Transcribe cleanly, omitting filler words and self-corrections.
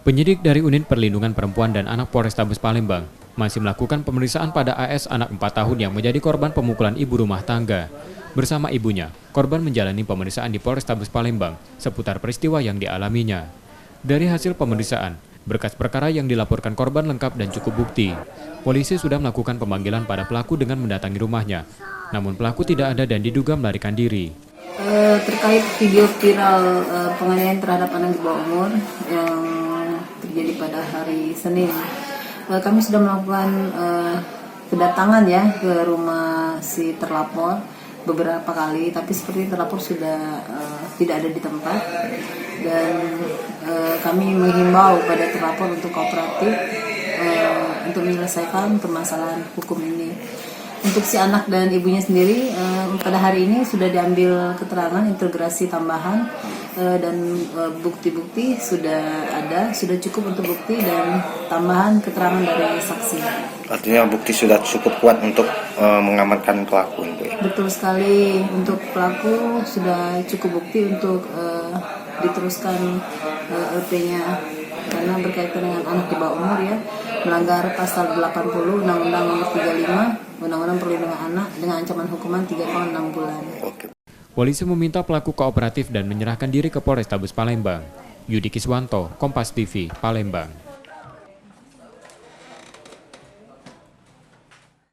Penyidik dari Unit Perlindungan Perempuan dan Anak Polrestabes Palembang masih melakukan pemeriksaan pada AS anak 4 tahun yang menjadi korban pemukulan ibu rumah tangga. Bersama ibunya, korban menjalani pemeriksaan di Polrestabes Palembang seputar peristiwa yang dialaminya. Dari hasil pemeriksaan, berkas perkara yang dilaporkan korban lengkap dan cukup bukti. Polisi sudah melakukan pemanggilan pada pelaku dengan mendatangi rumahnya. Namun pelaku tidak ada dan diduga melarikan diri. Terkait video viral penganiayaan terhadap anak di bawah umur yang terjadi pada hari Senin, kami sudah melakukan kedatangan ya ke rumah si terlapor beberapa kali, tapi seperti terlapor sudah tidak ada di tempat, dan kami menghimbau pada terlapor untuk kooperatif untuk menyelesaikan permasalahan hukum ini. Untuk si anak dan ibunya sendiri, pada hari ini sudah diambil keterangan integrasi tambahan, dan bukti-bukti sudah ada, sudah cukup untuk bukti dan tambahan keterangan dari saksi. Artinya bukti sudah cukup kuat untuk mengamankan pelaku, Ibu. Betul sekali, untuk pelaku sudah cukup bukti untuk diteruskan LP-nya, karena berkaitan dengan anak di bawah umur ya, melanggar pasal 80 Undang-Undang Nomor 35 Undang-Undang Perlindungan Anak dengan ancaman hukuman 3 tahun 6 bulan. Polisi meminta pelaku kooperatif dan menyerahkan diri ke Polrestabes Palembang. Yudi Kiswanto, Kompas TV, Palembang.